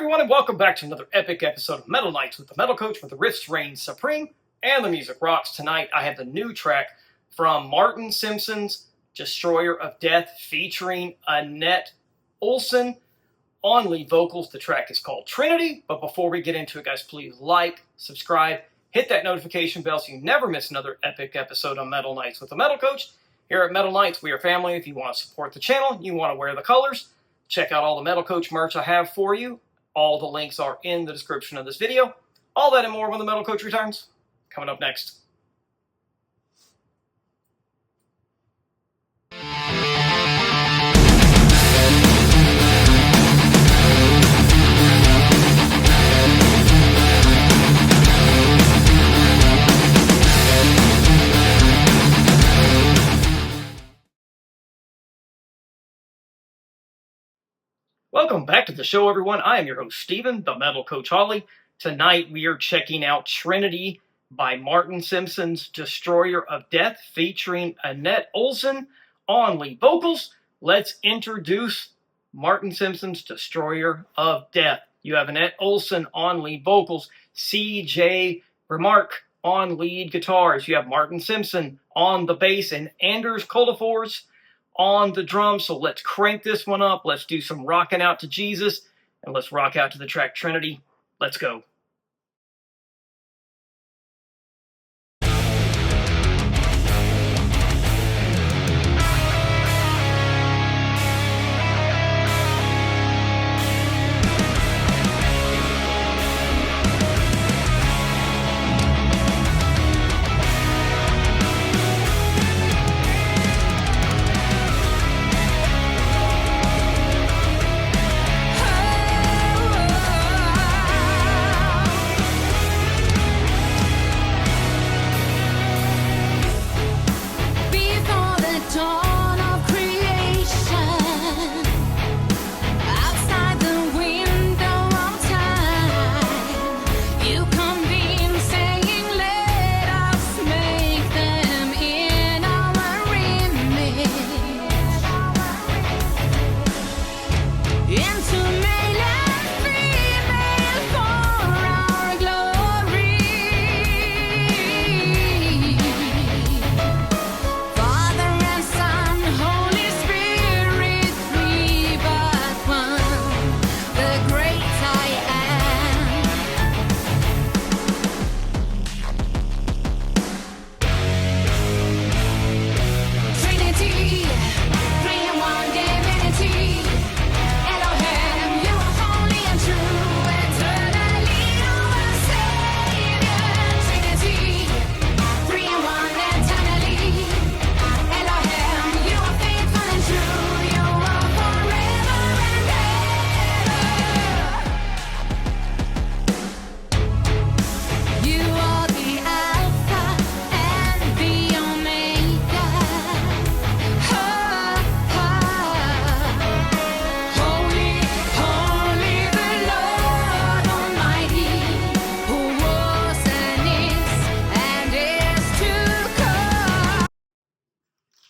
everyone, and welcome back to another epic episode of Metal Nights with the Metal Coach, where the riffs reign supreme and the music rocks. Tonight, I have the new track from Martin Simpson's Destroyer of Death featuring Anette Olzon on lead vocals. The track is called Trinity, but before we get into it, guys, please like, subscribe, hit that notification bell so you never miss another epic episode on Metal Nights with the Metal Coach. Here at Metal Nights, we are family. If you want to support the channel, you want to wear the colors, check out all the Metal Coach merch I have for you. All the links are in the description of this video. All that and more when the Metal Coach returns. Coming up next. Welcome back to the show, everyone. I am your host, Steven, the Metal Coach Holley. Tonight, we are checking out Trinity by Martin Simpson's Destroyer of Death, featuring Anette Olzon on lead vocals. Let's introduce Martin Simpson's Destroyer of Death. You have Anette Olzon on lead vocals, CJ Grimmark on lead guitars. You have Martin Simpson on the bass, and Anders Coldefors on the drums. So let's crank this one up. Let's do some rocking out to Jesus, and let's rock out to the track Trinity. Let's go.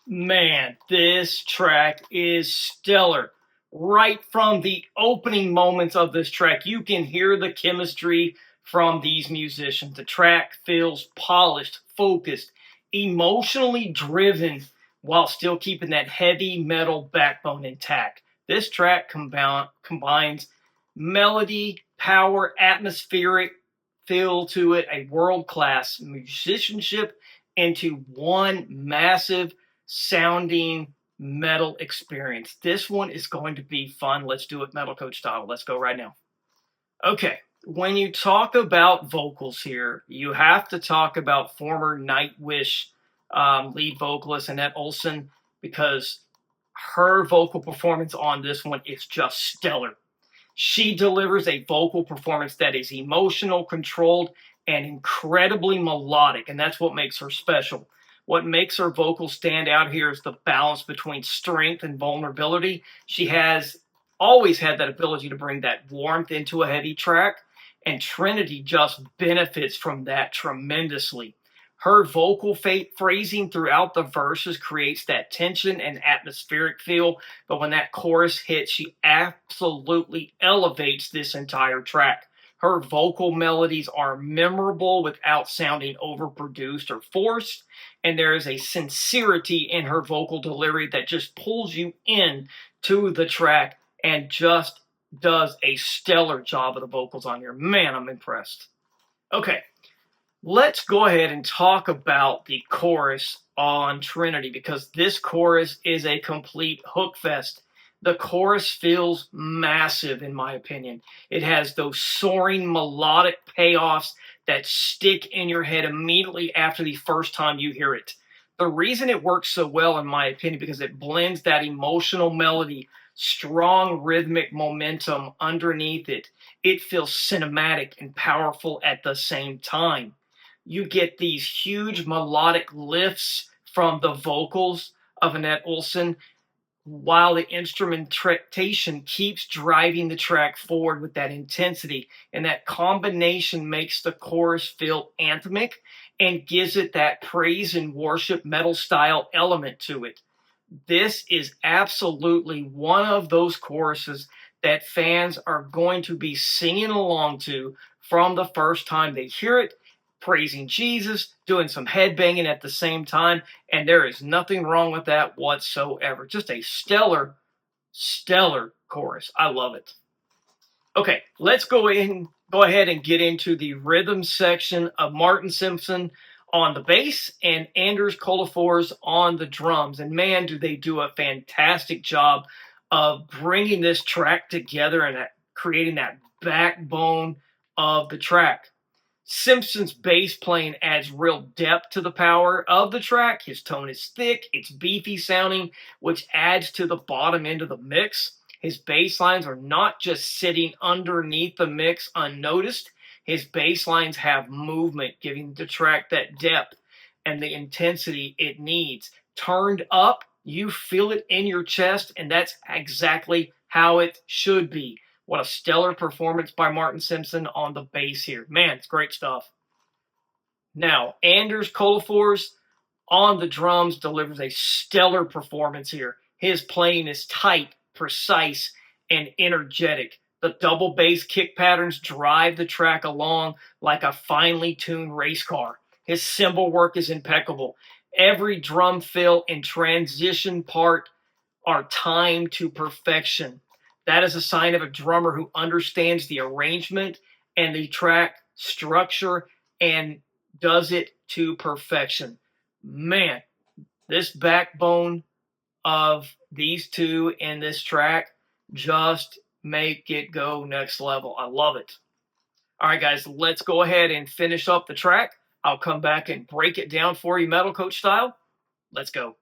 Man, this track is stellar. Right from the opening moments of this track, you can hear the chemistry from these musicians. The track feels polished, focused, emotionally driven, while still keeping that heavy metal backbone intact. This track combines melody, power, atmospheric feel to it, a world-class musicianship into one massive sounding metal experience. This one is going to be fun. Let's do it Metal Coach style. Let's go right now. Okay, when you talk about vocals here, you have to talk about former Nightwish lead vocalist Anette Olzon, because her vocal performance on this one is just stellar. She delivers a vocal performance that is emotional, controlled, and incredibly melodic, and that's what makes her special. What makes her vocals stand out here is the balance between strength and vulnerability. She has always had that ability to bring that warmth into a heavy track, and Trinity just benefits from that tremendously. Her vocal phrasing throughout the verses creates that tension and atmospheric feel, but when that chorus hits, she absolutely elevates this entire track. Her vocal melodies are memorable without sounding overproduced or forced, and there is a sincerity in her vocal delivery that just pulls you in to the track and just does a stellar job of the vocals on here. Man, I'm impressed. Okay. Let's go ahead and talk about the chorus on Trinity, because this chorus is a complete hook fest. The chorus feels massive, in my opinion. It has those soaring melodic payoffs that stick in your head immediately after the first time you hear it. The reason it works so well, in my opinion, because it blends that emotional melody, strong rhythmic momentum underneath it. It feels cinematic and powerful at the same time. You get these huge melodic lifts from the vocals of Anette Olzon, while the instrumentation keeps driving the track forward with that intensity. And that combination makes the chorus feel anthemic and gives it that praise and worship metal style element to it. This is absolutely one of those choruses that fans are going to be singing along to from the first time they hear it, praising Jesus, doing some headbanging at the same time, and there is nothing wrong with that whatsoever. Just a stellar, stellar chorus. I love it. Okay, let's go ahead and get into the rhythm section of Martin Simson on the bass and Anders Kolefors on the drums. And man, do they do a fantastic job of bringing this track together and creating that backbone of the track. Simpson's bass playing adds real depth to the power of the track. His tone is thick, it's beefy sounding, which adds to the bottom end of the mix. His bass lines are not just sitting underneath the mix unnoticed. His bass lines have movement, giving the track that depth and the intensity it needs. Turned up, you feel it in your chest, and that's exactly how it should be. What a stellar performance by Martin Simson on the bass here. Man, it's great stuff. Now, Anders Kolefors on the drums delivers a stellar performance here. His playing is tight, precise, and energetic. The double bass kick patterns drive the track along like a finely tuned race car. His cymbal work is impeccable. Every drum fill and transition part are timed to perfection. That is a sign of a drummer who understands the arrangement and the track structure and does it to perfection. Man, this backbone of these two in this track just make it go next level. I love it. All right, guys, let's go ahead and finish up the track. I'll come back and break it down for you Metal Coach style. Let's go.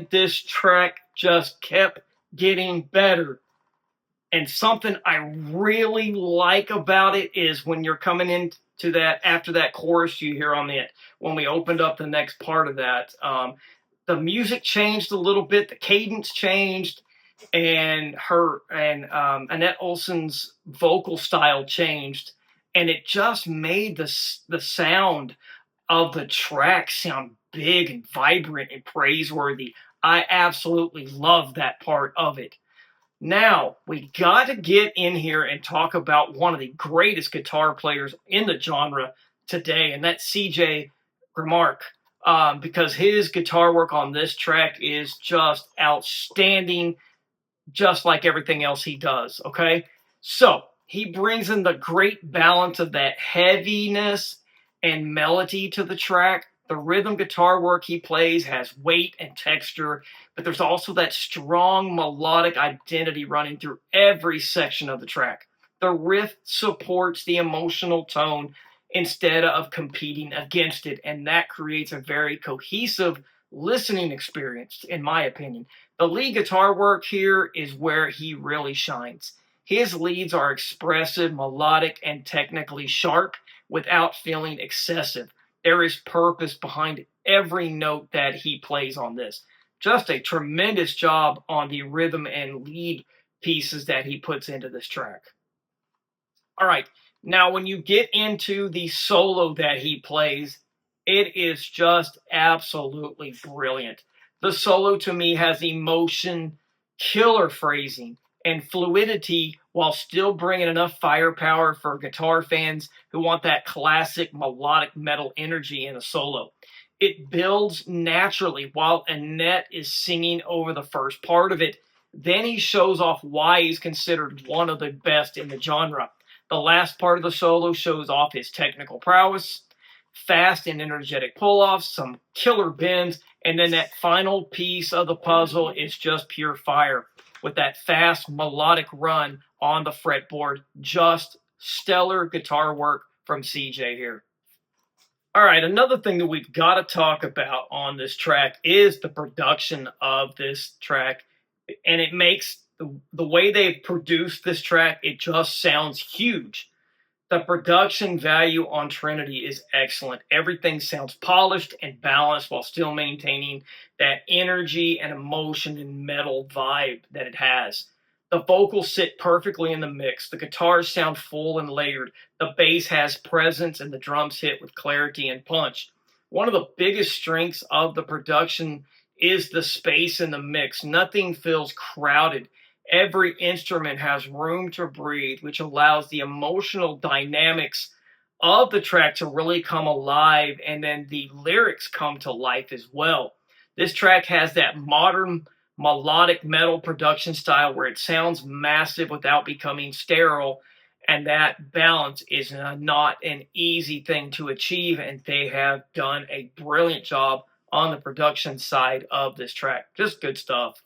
man, this track just kept getting better. And something I really like about it is when you're coming into that, after that chorus you hear on it, when we opened up the next part of that, the music changed a little bit, the cadence changed, and Anette Olzon's vocal style changed, and it just made the sound of the track sound big and vibrant and praiseworthy. I absolutely love that part of it. Now, we got to get in here and talk about one of the greatest guitar players in the genre today, and that's CJ Grimmark, because his guitar work on this track is just outstanding, just like everything else he does, okay? So, he brings in the great balance of that heaviness and melody to the track. The rhythm guitar work he plays has weight and texture, but there's also that strong melodic identity running through every section of the track. The riff supports the emotional tone instead of competing against it, and that creates a very cohesive listening experience, in my opinion. The lead guitar work here is where he really shines. His leads are expressive, melodic, and technically sharp without feeling excessive. There is purpose behind every note that he plays on this. Just a tremendous job on the rhythm and lead pieces that he puts into this track. All right, now when you get into the solo that he plays, it is just absolutely brilliant. The solo to me has emotion, killer phrasing, and fluidity while still bringing enough firepower for guitar fans who want that classic melodic metal energy in a solo. It builds naturally while Anette is singing over the first part of it. Then he shows off why he's considered one of the best in the genre. The last part of the solo shows off his technical prowess, fast and energetic pull-offs, some killer bends, and then that final piece of the puzzle is just pure fire with that fast melodic run on the fretboard. Just stellar guitar work from CJ here. All right, another thing that we've got to talk about on this track is the production of this track, and it makes the way they've produced this track, it just sounds huge. The production value on Trinity is excellent. Everything sounds polished and balanced while still maintaining that energy and emotion and metal vibe that it has. The vocals sit perfectly in the mix. The guitars sound full and layered. The bass has presence and the drums hit with clarity and punch. One of the biggest strengths of the production is the space in the mix. Nothing feels crowded. Every instrument has room to breathe, which allows the emotional dynamics of the track to really come alive, and then the lyrics come to life as well. This track has that modern melodic metal production style where it sounds massive without becoming sterile, and that balance is not an easy thing to achieve, and they have done a brilliant job on the production side of this track. Just good stuff.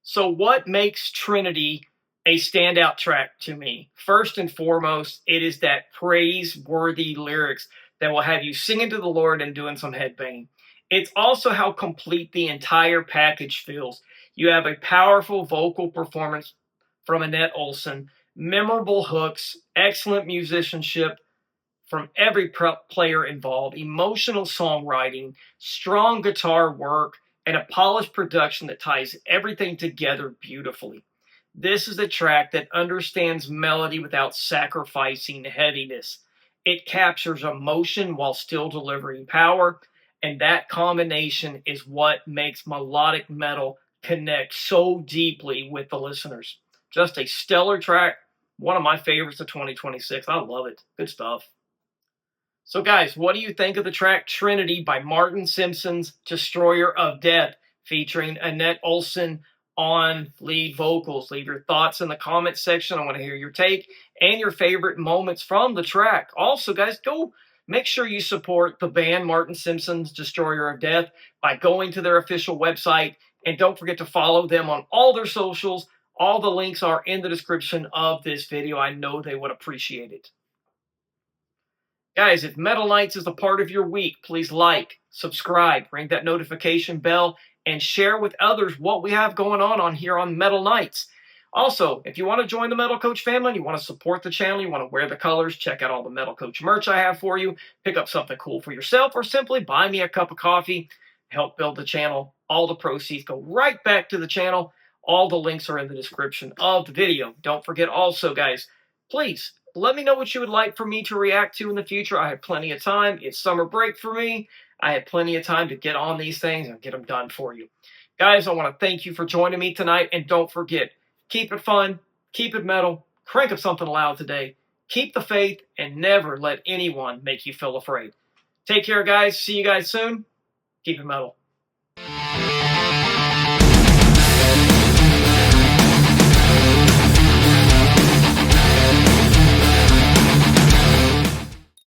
So what makes Trinity a standout track to me? First and foremost, it is that praiseworthy lyrics that will have you singing to the Lord and doing some headbanging. It's also how complete the entire package feels. You have a powerful vocal performance from Anette Olzon, memorable hooks, excellent musicianship from every player involved, emotional songwriting, strong guitar work, and a polished production that ties everything together beautifully. This is a track that understands melody without sacrificing heaviness. It captures emotion while still delivering power, and that combination is what makes melodic metal connect so deeply with the listeners. Just a stellar track, one of my favorites of 2026. I love it. Good stuff. So guys, what do you think of the track Trinity by Martin Simpson's Destroyer of Death, featuring Anette Olzon on lead vocals? Leave your thoughts in the comments section. I want to hear your take and your favorite moments from the track. Also, guys, go make sure you support the band Martin Simpson's Destroyer of Death by going to their official website, and don't forget to follow them on all their socials. All the links are in the description of this video. I know they would appreciate it. Guys, if Metal Nights is a part of your week, please like, subscribe, ring that notification bell, and share with others what we have going on here on Metal Nights. Also, if you want to join the Metal Coach family and you want to support the channel, you want to wear the colors, check out all the Metal Coach merch I have for you, pick up something cool for yourself, or simply buy me a cup of coffee, help build the channel. All the proceeds go right back to the channel. All the links are in the description of the video. Don't forget also, guys, please let me know what you would like for me to react to in the future. I have plenty of time. It's summer break for me. I have plenty of time to get on these things and get them done for you. Guys, I want to thank you for joining me tonight. And don't forget, keep it fun, keep it metal, crank up something loud today, keep the faith, and never let anyone make you feel afraid. Take care, guys. See you guys soon. Keep it metal.